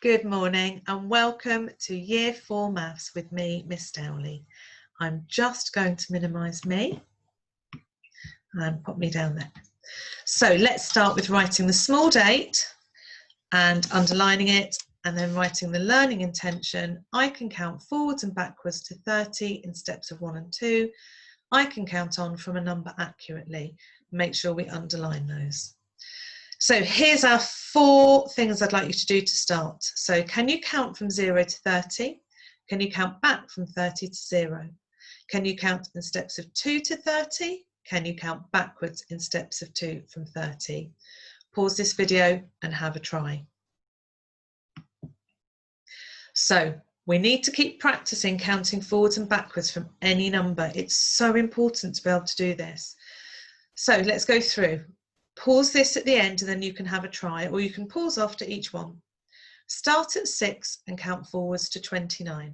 Good morning and welcome to Year 4 Maths with me, Miss Dowley. I'm just going to minimise me and pop me down there. So let's start with writing the small date and underlining it, and then writing the learning intention. I can count forwards and backwards to 30 in steps of 1 and 2. I can count on from a number accurately. Make sure we underline those. So here's our 4 things I'd like you to do to start. So can you count from 0 to 30? Can you count back from 30 to 0? Can you count in steps of 2 to 30? Can you count backwards in steps of 2 from 30? Pause this video and have a try. So we need to keep practicing counting forwards and backwards from any number. It's so important to be able to do this. So let's go through. Pause this at the end and then you can have a try, or you can pause after each one. Start at 6 and count forwards to 29.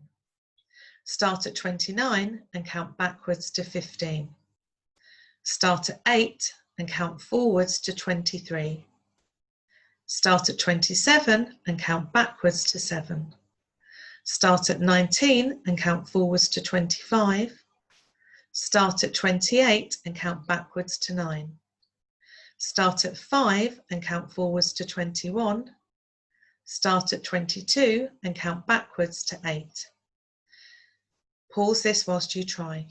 Start at 29 and count backwards to 15. Start at 8 and count forwards to 23. Start at 27 and count backwards to 7. Start at 19 and count forwards to 25. Start at 28 and count backwards to 9. Start at 5 and count forwards to 21. Start at 22 and count backwards to 8. Pause this whilst you try.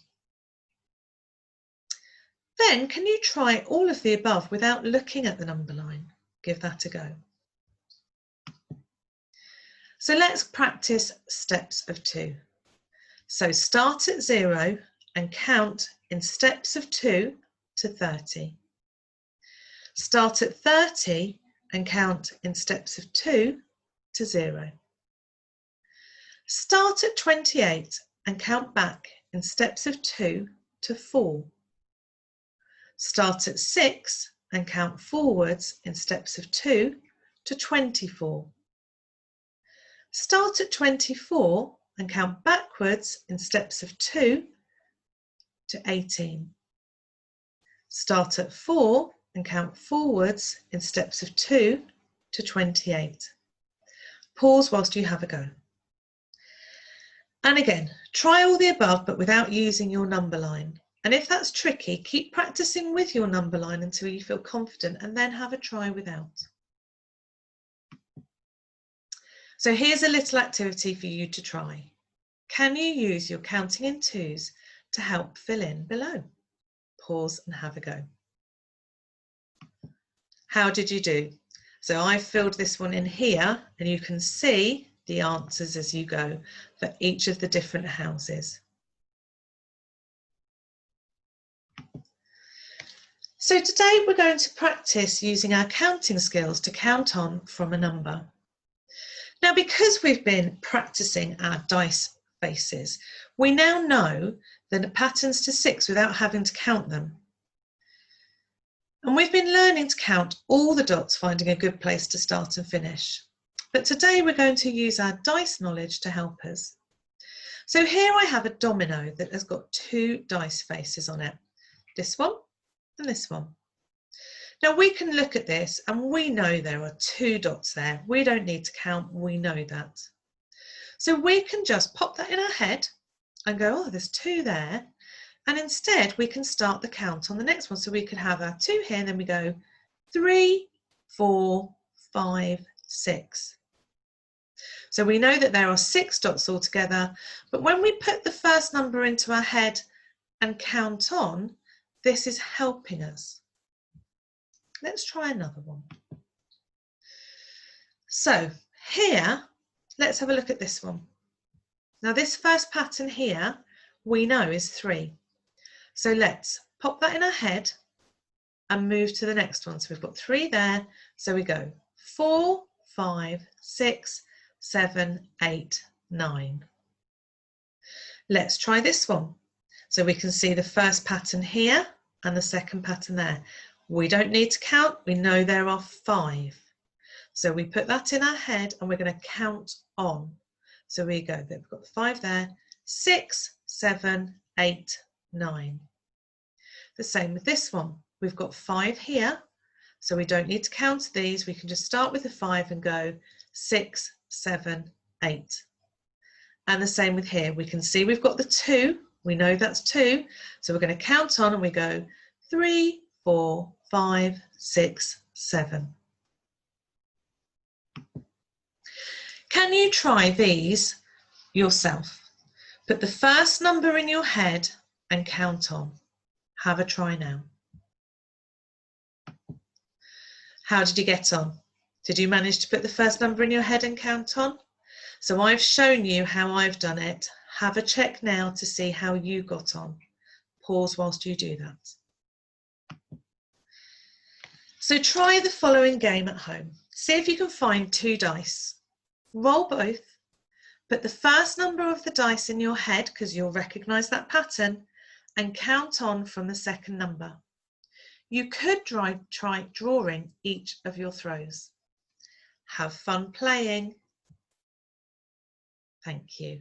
Then can you try all of the above without looking at the number line? Give that a go. So let's practice steps of 2. So start at 0 and count in steps of 2 to 30. Start at 30 and count in steps of 2 to 0. Start at 28 and count back in steps of 2 to 4. Start at 6 and count forwards in steps of 2 to 24. Start at 24 and count backwards in steps of 2 to 18. Start at 4 and count forwards in steps of 2 to 28. Pause whilst you have a go. And again, try all the above but without using your number line. And if that's tricky, keep practicing with your number line until you feel confident and then have a try without. So here's a little activity for you to try. Can you use your counting in twos to help fill in below? Pause and have a go. How did you do? So I filled this one in here and you can see the answers as you go for each of the different houses. So today we're going to practice using our counting skills to count on from a number. Now, because we've been practicing our dice faces, we now know the patterns to 6 without having to count them. And we've been learning to count all the dots, finding a good place to start and finish. But today we're going to use our dice knowledge to help us. So here I have a domino that has got 2 dice faces on it. This one and this one. Now we can look at this and we know there are 2 dots there. We don't need to count, we know that. So we can just pop that in our head and go, oh, there's 2 there. And instead we can start the count on the next one. So we could have our 2 here and then we go 3, 4, 5, 6. So we know that there are 6 dots altogether, but when we put the first number into our head and count on, this is helping us. Let's try another one. So here, let's have a look at this one. Now this first pattern here, we know is 3. So let's pop that in our head and move to the next one. So we've got 3 there. So we go 4, 5, 6, 7, 8, 9. Let's try this one. So we can see the first pattern here and the second pattern there. We don't need to count. We know there are 5. So we put that in our head and we're going to count on. So we go, we've got 5 there, 6, 7, 8, 9. The same with this one. We've got 5 here. So we don't need to count these. We can just start with the 5 and go 6, 7, 8. And the same with here. We can see we've got the 2. We know that's 2. So we're going to count on and we go 3, 4, 5, 6, 7. Can you try these yourself? Put the first number in your head and count on. Have a try now. How did you get on? Did you manage to put the first number in your head and count on? So I've shown you how I've done it. Have a check now to see how you got on. Pause whilst you do that. So try the following game at home. See if you can find 2 dice. Roll both. Put the first number of the dice in your head, because you'll recognise that pattern, and count on from the second number. You could try drawing each of your throws. Have fun playing. Thank you.